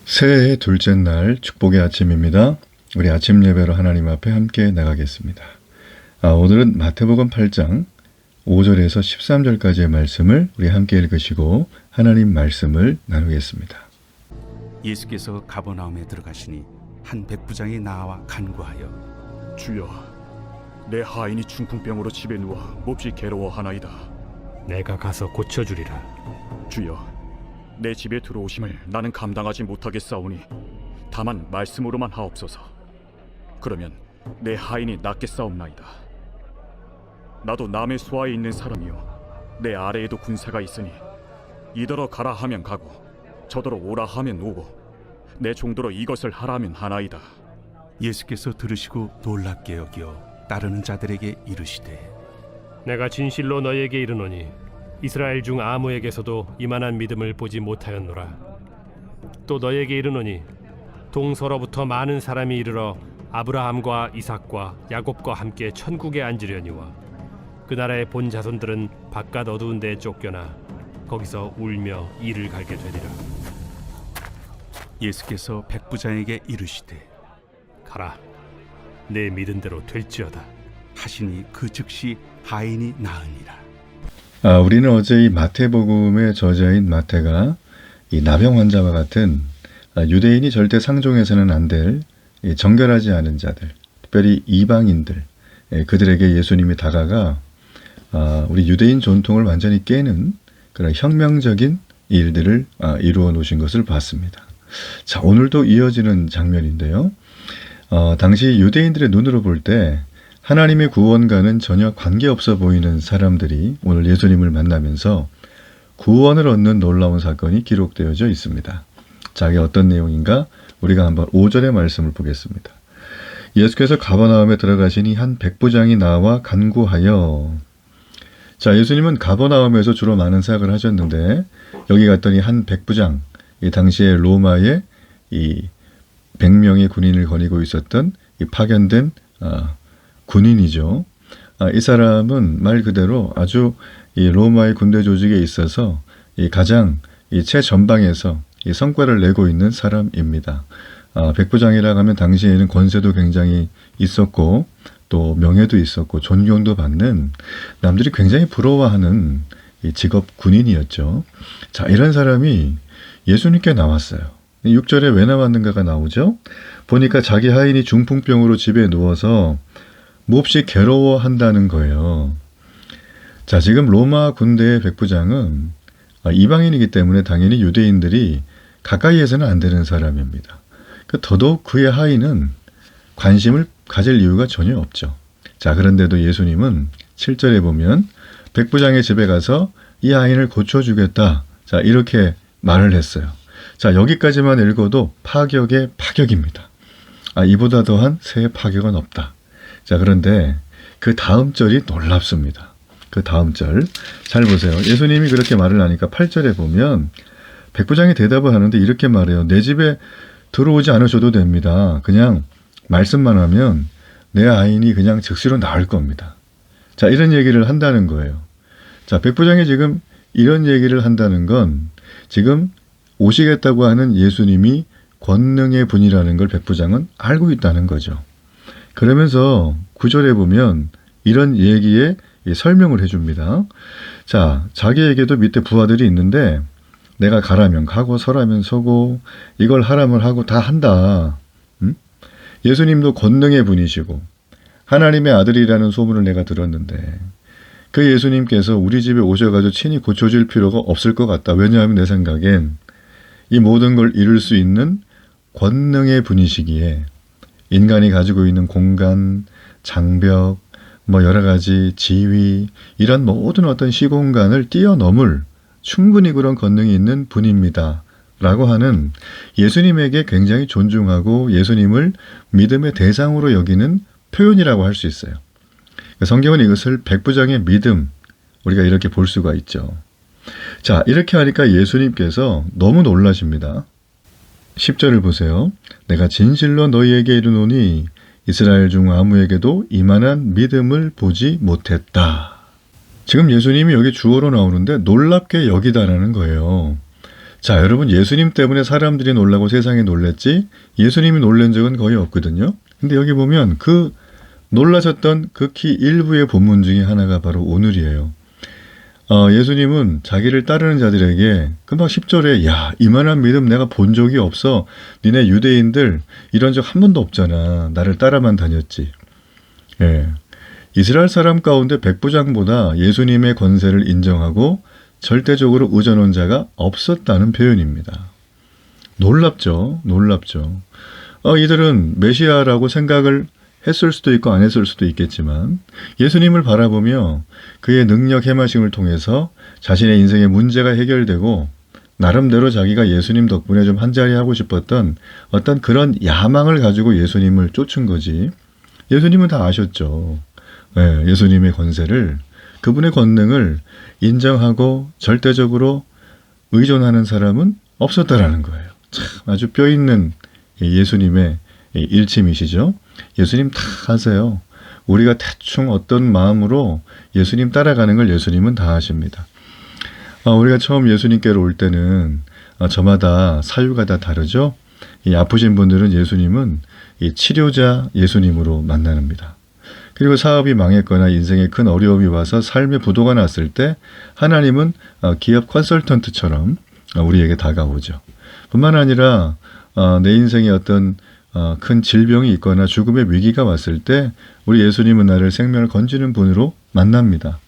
새해의 둘째 날 축복의 아침입니다. 우리 아침 예배로 하나님 앞에 함께 나가겠습니다. 오늘은 마태복음 8장 5절에서 13절까지의 말씀을 우리 함께 읽으시고 하나님 말씀을 나누겠습니다. 예수께서 가버나움에 들어가시니 한 백부장이 나와 간구하여 주여, 내 하인이 중풍병으로 집에 누워 몹시 괴로워하나이다. 내가 가서 고쳐주리라. 주여, 내 집에 들어오심을 나는 감당하지 못하겠사오니 다만 말씀으로만 하옵소서. 그러면 내 하인이 낫겠사옵나이다. 나도 남의 수하에 있는 사람이요 내 아래에도 군사가 있으니 이더러 가라 하면 가고 저더러 오라 하면 오고 내 종도로 이것을 하라 하면 하나이다. 예수께서 들으시고 놀랍게 여겨 따르는 자들에게 이르시되 내가 진실로 너희에게 이르노니 이스라엘 중 아무에게서도 이만한 믿음을 보지 못하였노라. 또 너희에게 이르노니 동서로부터 많은 사람이 이르러 아브라함과 이삭과 야곱과 함께 천국에 앉으려니와 그 나라의 본 자손들은 바깥 어두운 데에 쫓겨나 거기서 울며 이를 갈게 되리라. 예수께서 백부장에게 이르시되 가라, 내 믿은 대로 될지어다 하시니 그 즉시 하인이 나으니라. 우리는 어제 이 마태복음의 저자인 마태가 이 나병 환자와 같은 유대인이 절대 상종해서는 안 될 정결하지 않은 자들, 특별히 이방인들, 그들에게 예수님이 다가가 우리 유대인 전통을 완전히 깨는 그런 혁명적인 일들을 이루어 놓으신 것을 봤습니다. 자, 오늘도 이어지는 장면인데요. 당시 유대인들의 눈으로 볼 때 하나님의 구원과는 전혀 관계없어 보이는 사람들이 오늘 예수님을 만나면서 구원을 얻는 놀라운 사건이 기록되어져 있습니다. 자, 이게 어떤 내용인가? 우리가 한번 5절의 말씀을 보겠습니다. 예수께서 가버나움에 들어가시니 한 백부장이 나와 간구하여. 자, 예수님은 가버나움에서 주로 많은 사역을 하셨는데 여기 갔더니 한 백부장, 이 당시에 로마의 이 100명의 군인을 거느리고 있었던 이 파견된 군인이죠. 이 사람은 말 그대로 아주 이 로마의 군대 조직에 있어서 이 가장 이 최전방에서 이 성과를 내고 있는 사람입니다. 백부장이라고 하면 당시에는 권세도 굉장히 있었고 또 명예도 있었고 존경도 받는 남들이 굉장히 부러워하는 이 직업 군인이었죠. 자, 이런 사람이 예수님께 나왔어요. 6절에 왜 나왔는가가 나오죠. 보니까 자기 하인이 중풍병으로 집에 누워서 몹시 괴로워한다는 거예요. 자, 지금 로마 군대의 백부장은 이방인이기 때문에 당연히 유대인들이 가까이에서는 안 되는 사람입니다. 더더욱 그의 하인은 관심을 가질 이유가 전혀 없죠. 자, 그런데도 예수님은 7절에 보면 백부장의 집에 가서 이 하인을 고쳐주겠다. 자, 이렇게 말을 했어요. 자, 여기까지만 읽어도 파격의 파격입니다. 이보다 더한 새 파격은 없다. 자, 그런데 그 다음 절이 놀랍습니다. 그 다음 절 잘 보세요. 예수님이 그렇게 말을 하니까 8절에 보면 백부장이 대답을 하는데 이렇게 말해요. 내 집에 들어오지 않으셔도 됩니다. 그냥 말씀만 하면 내 아인이 그냥 즉시로 나을 겁니다. 자, 이런 얘기를 한다는 거예요. 자, 백부장이 지금 이런 얘기를 한다는 건 지금 오시겠다고 하는 예수님이 권능의 분이라는 걸 백부장은 알고 있다는 거죠. 그러면서 9절에 보면 이런 얘기에 설명을 해줍니다. 자, 자기에게도 밑에 부하들이 있는데 내가 가라면 가고 서라면 서고 이걸 하라면 하고 다 한다. 예수님도 권능의 분이시고 하나님의 아들이라는 소문을 내가 들었는데 그 예수님께서 우리 집에 오셔가지고 친히 고쳐줄 필요가 없을 것 같다. 왜냐하면 내 생각엔 이 모든 걸 이룰 수 있는 권능의 분이시기에 인간이 가지고 있는 공간, 장벽, 여러 가지 지위, 이런 모든 어떤 시공간을 뛰어넘을 충분히 그런 권능이 있는 분입니다. 라고 하는 예수님에게 굉장히 존중하고 예수님을 믿음의 대상으로 여기는 표현이라고 할 수 있어요. 성경은 이것을 백부장의 믿음, 우리가 이렇게 볼 수가 있죠. 자, 이렇게 하니까 예수님께서 너무 놀라십니다. 10절을 보세요. 내가 진실로 너희에게 이르노니 이스라엘 중 아무에게도 이만한 믿음을 보지 못했다. 지금 예수님이 여기 주어로 나오는데 놀랍게 여기다라는 거예요. 자, 여러분, 예수님 때문에 사람들이 놀라고 세상이 놀랬지 예수님이 놀란 적은 거의 없거든요. 근데 여기 보면 그 놀라셨던 극히 일부의 본문 중에 하나가 바로 오늘이에요. 예수님은 자기를 따르는 자들에게 금방 10절에 야, 이만한 믿음 내가 본 적이 없어. 니네 유대인들 이런 적 한 번도 없잖아. 나를 따라만 다녔지. 예. 이스라엘 사람 가운데 백부장보다 예수님의 권세를 인정하고 절대적으로 의존한 자가 없었다는 표현입니다. 놀랍죠. 놀랍죠. 이들은 메시아라고 생각을 했을 수도 있고 안 했을 수도 있겠지만 예수님을 바라보며 그의 능력 해마심을 통해서 자신의 인생의 문제가 해결되고 나름대로 자기가 예수님 덕분에 좀 한자리 하고 싶었던 어떤 그런 야망을 가지고 예수님을 쫓은 거지. 예수님은 다 아셨죠. 네, 예수님의 권세를, 그분의 권능을 인정하고 절대적으로 의존하는 사람은 없었다라는 거예요. 참 아주 뼈 있는 예수님의 일침이시죠. 예수님 다 아세요. 우리가 대충 어떤 마음으로 예수님 따라가는 걸 예수님은 다 아십니다. 우리가 처음 예수님께로 올 때는 저마다 사유가 다 다르죠. 이 아프신 분들은 예수님은 이 치료자 예수님으로 만납니다. 그리고 사업이 망했거나 인생에 큰 어려움이 와서 삶의 부도가 났을 때 하나님은 기업 컨설턴트처럼 우리에게 다가오죠. 뿐만 아니라 내 인생에 어떤 큰 질병이 있거나 죽음의 위기가 왔을 때 우리 예수님은 나를 생명을 건지는 분으로 만납니다.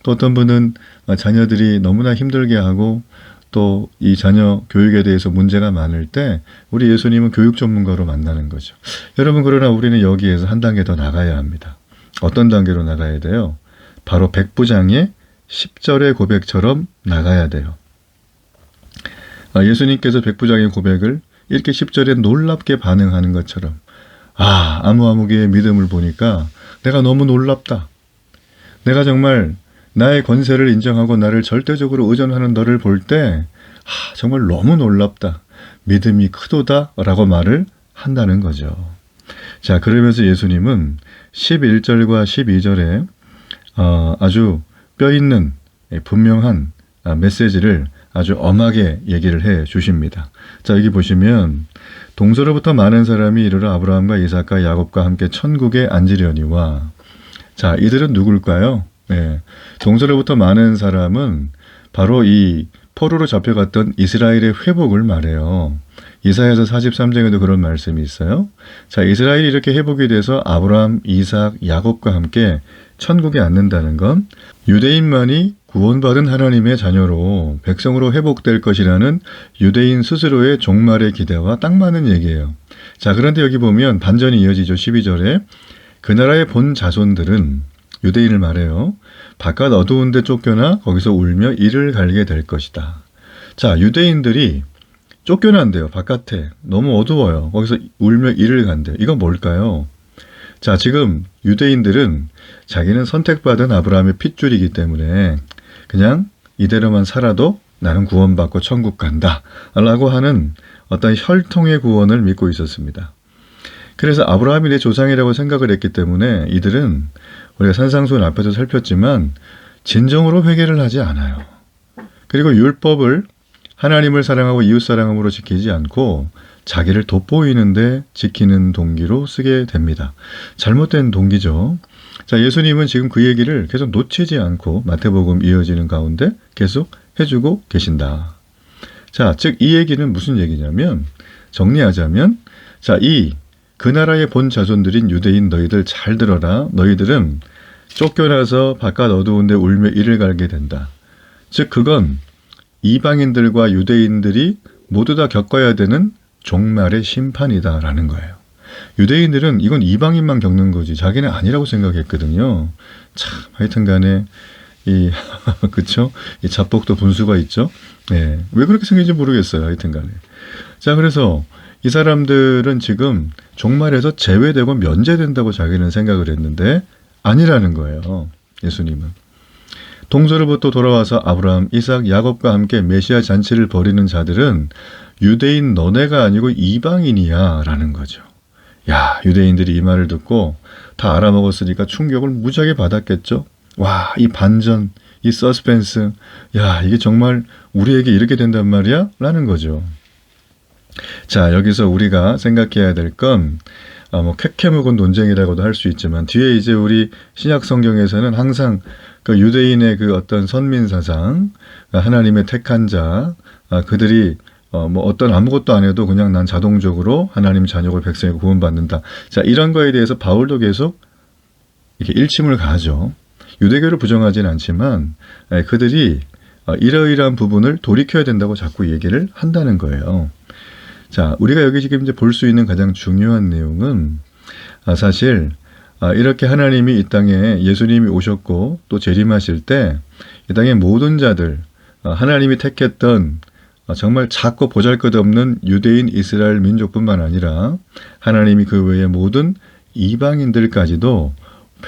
또 어떤 분은 자녀들이 너무나 힘들게 하고 또 이 자녀 교육에 대해서 문제가 많을 때 우리 예수님은 교육 전문가로 만나는 거죠. 여러분, 그러나 우리는 여기에서 한 단계 더 나가야 합니다. 어떤 단계로 나가야 돼요? 바로 백부장의 10절의 고백처럼 나가야 돼요. 예수님께서 백부장의 고백을 이렇게 10절에 놀랍게 반응하는 것처럼 아무개의 믿음을 보니까 내가 너무 놀랍다. 내가 정말 나의 권세를 인정하고 나를 절대적으로 의존하는 너를 볼 때 정말 너무 놀랍다. 믿음이 크도다 라고 말을 한다는 거죠. 자, 그러면서 예수님은 11절과 12절에 아주 뼈 있는 분명한 메시지를 아주 엄하게 얘기를 해 주십니다. 자, 여기 보시면 동서로부터 많은 사람이 이르러 아브라함과 이삭과 야곱과 함께 천국에 앉으려니와. 자, 이들은 누굴까요? 네, 동서로부터 많은 사람은 바로 이 포로로 잡혀갔던 이스라엘의 회복을 말해요. 이사야서 43장에도 그런 말씀이 있어요. 자, 이스라엘이 이렇게 회복이 돼서 아브라함, 이삭, 야곱과 함께 천국에 앉는다는 건 유대인만이 구원받은 하나님의 자녀로 백성으로 회복될 것이라는 유대인 스스로의 종말의 기대와 딱 맞는 얘기예요. 자, 그런데 여기 보면 반전이 이어지죠. 12절에 그 나라의 본 자손들은 유대인을 말해요. 바깥 어두운 데 쫓겨나 거기서 울며 이를 갈게 될 것이다. 자, 유대인들이 쫓겨난대요. 바깥에. 너무 어두워요. 거기서 울며 이를 간대요. 이건 뭘까요? 자, 지금 유대인들은 자기는 선택받은 아브라함의 핏줄이기 때문에 그냥 이대로만 살아도 나는 구원받고 천국 간다 라고 하는 어떤 혈통의 구원을 믿고 있었습니다. 그래서 아브라함이 내 조상이라고 생각을 했기 때문에 이들은 우리가 산상수훈 앞에서 살폈지만 진정으로 회개를 하지 않아요. 그리고 율법을 하나님을 사랑하고 이웃 사랑함으로 지키지 않고 자기를 돋보이는데 지키는 동기로 쓰게 됩니다. 잘못된 동기죠. 자, 예수님은 지금 그 얘기를 계속 놓치지 않고 마태복음 이어지는 가운데 계속 해주고 계신다. 자, 즉 이 얘기는 무슨 얘기냐면 정리하자면 자, 그 나라의 본 자손들인 유대인 너희들 잘 들어라. 너희들은 쫓겨나서 바깥 어두운 데 울며 이를 갈게 된다. 즉 그건 이방인들과 유대인들이 모두 다 겪어야 되는 종말의 심판이다라는 거예요. 유대인들은 이건 이방인만 겪는 거지 자기는 아니라고 생각했거든요. 참 하여튼 간에 그쵸? 이 자복도 분수가 있죠. 네. 왜 그렇게 생긴지 모르겠어요. 하여튼 간에. 자, 그래서 이 사람들은 지금 종말에서 제외되고 면제된다고 자기는 생각을 했는데 아니라는 거예요. 예수님은. 동서로부터 돌아와서 아브라함, 이삭, 야곱과 함께 메시아 잔치를 벌이는 자들은 유대인 너네가 아니고 이방인이야 라는 거죠. 야, 유대인들이 이 말을 듣고 다 알아먹었으니까 충격을 무지하게 받았겠죠. 와, 이 반전, 이 서스펜스, 야, 이게 정말 우리에게 이렇게 된단 말이야? 라는 거죠. 자, 여기서 우리가 생각해야 될 건 뭐 캐캐묵은 논쟁이라고도 할 수 있지만 뒤에 이제 우리 신약 성경에서는 항상 그 유대인의 그 어떤 선민 사상, 하나님의 택한 자, 그들이 뭐 어떤 아무것도 안 해도 그냥 난 자동적으로 하나님 자녀고 백성이고 구원받는다. 자, 이런 거에 대해서 바울도 계속 이렇게 일침을 가하죠. 유대교를 부정하진 않지만 그들이 이러이러한 부분을 돌이켜야 된다고 자꾸 얘기를 한다는 거예요. 자, 우리가 여기 지금 이제 볼 수 있는 가장 중요한 내용은 사실 이렇게 하나님이 이 땅에 예수님이 오셨고 또 재림하실 때 이 땅의 모든 자들, 하나님이 택했던 정말 작고 보잘것없는 유대인 이스라엘 민족뿐만 아니라 하나님이 그 외의 모든 이방인들까지도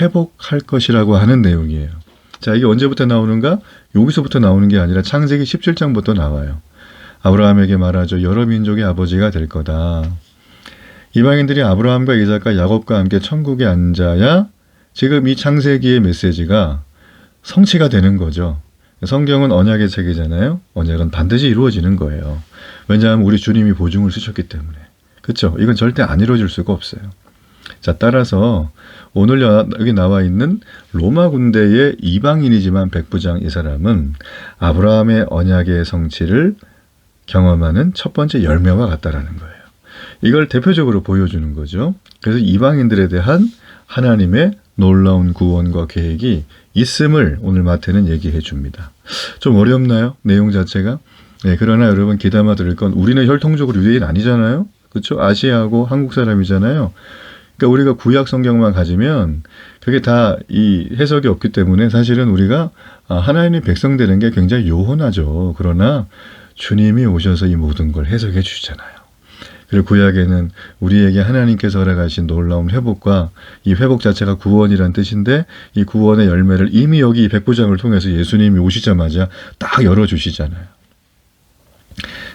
회복할 것이라고 하는 내용이에요. 자, 이게 언제부터 나오는가? 여기서부터 나오는 게 아니라 창세기 17장부터 나와요. 아브라함에게 말하죠. 여러 민족의 아버지가 될 거다. 이방인들이 아브라함과 이삭과 야곱과 함께 천국에 앉아야 지금 이 창세기의 메시지가 성취가 되는 거죠. 성경은 언약의 책이잖아요. 언약은 반드시 이루어지는 거예요. 왜냐하면 우리 주님이 보증을 쓰셨기 때문에. 그렇죠? 이건 절대 안 이루어질 수가 없어요. 자, 따라서 오늘 여기 나와 있는 로마 군대의 이방인이지만 백부장 이 사람은 아브라함의 언약의 성취를 경험하는 첫 번째 열매와 같다라는 거예요. 이걸 대표적으로 보여주는 거죠. 그래서 이방인들에 대한 하나님의 놀라운 구원과 계획이 있음을 오늘 마태는 얘기해 줍니다. 좀 어렵나요? 내용 자체가? 네, 그러나 여러분 귀담아 들을 건 우리는 혈통적으로 유대인 아니잖아요. 그렇죠? 아시아하고 한국 사람이잖아요. 그러니까 우리가 구약 성경만 가지면 그게 다 이 해석이 없기 때문에 사실은 우리가 하나님의 백성 되는 게 굉장히 요원하죠. 그러나 주님이 오셔서 이 모든 걸 해석해 주시잖아요. 그리고 구약에는 우리에게 하나님께서 허락하신 놀라운 회복과 이 회복 자체가 구원이란 뜻인데 이 구원의 열매를 이미 여기 백부장을 통해서 예수님이 오시자마자 딱 열어주시잖아요.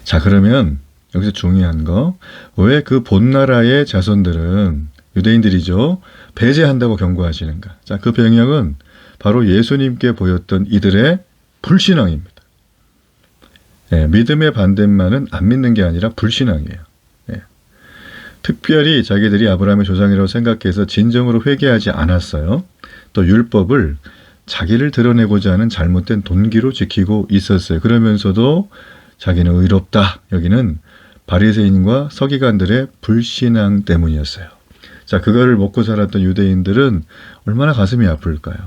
자, 그러면 여기서 중요한 거, 왜 그 본나라의 자손들은 유대인들이죠. 배제한다고 경고하시는가? 자, 그 배경은 바로 예수님께 보였던 이들의 불신앙입니다. 네, 믿음의 반대만은 안 믿는 게 아니라 불신앙이에요. 네. 특별히 자기들이 아브라함의 조상이라고 생각해서 진정으로 회개하지 않았어요. 또 율법을 자기를 드러내고자 하는 잘못된 동기로 지키고 있었어요. 그러면서도 자기는 의롭다. 여기는 바리새인과 서기관들의 불신앙 때문이었어요. 자, 그거를 먹고 살았던 유대인들은 얼마나 가슴이 아플까요?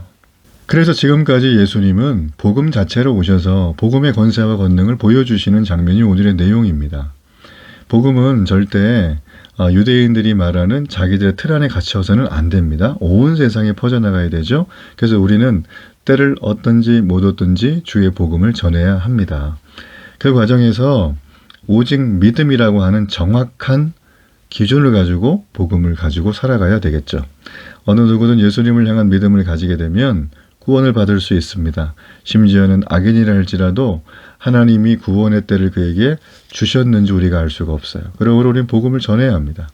그래서 지금까지 예수님은 복음 자체로 오셔서 복음의 권세와 권능을 보여주시는 장면이 오늘의 내용입니다. 복음은 절대 유대인들이 말하는 자기들의 틀 안에 갇혀서는 안 됩니다. 온 세상에 퍼져나가야 되죠. 그래서 우리는 때를 얻든지 못 얻든지 주의 복음을 전해야 합니다. 그 과정에서 오직 믿음이라고 하는 정확한 기준을 가지고 복음을 가지고 살아가야 되겠죠. 어느 누구든 예수님을 향한 믿음을 가지게 되면 구원을 받을 수 있습니다. 심지어는 악인이라 할지라도 하나님이 구원의 때를 그에게 주셨는지 우리가 알 수가 없어요. 그러므로 우리는 복음을 전해야 합니다.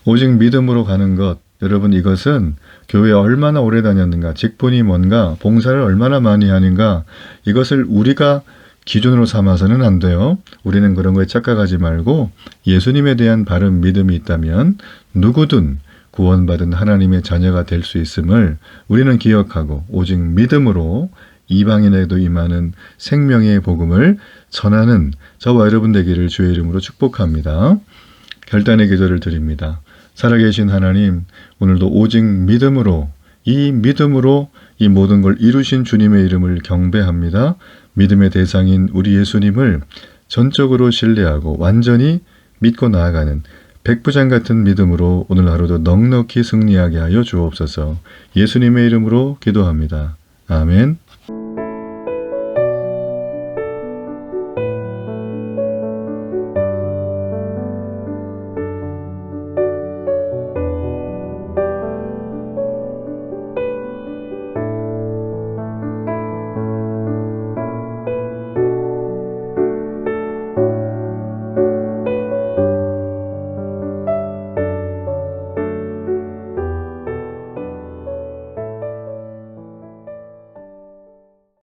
오직 믿음으로 가는 것, 여러분 이것은 교회에 얼마나 오래 다녔는가, 직분이 뭔가, 봉사를 얼마나 많이 하는가, 이것을 우리가 기준으로 삼아서는 안 돼요. 우리는 그런 거에 착각하지 말고 예수님에 대한 바른 믿음이 있다면 누구든 구원받은 하나님의 자녀가 될 수 있음을 우리는 기억하고 오직 믿음으로 이방인에도 임하는 생명의 복음을 전하는 저와 여러분 되기를 주의 이름으로 축복합니다. 결단의 기도를 드립니다. 살아계신 하나님, 오늘도 오직 믿음으로 이 모든 걸 이루신 주님의 이름을 경배합니다. 믿음의 대상인 우리 예수님을 전적으로 신뢰하고 완전히 믿고 나아가는 백부장 같은 믿음으로 오늘 하루도 넉넉히 승리하게 하여 주옵소서. 예수님의 이름으로 기도합니다. 아멘.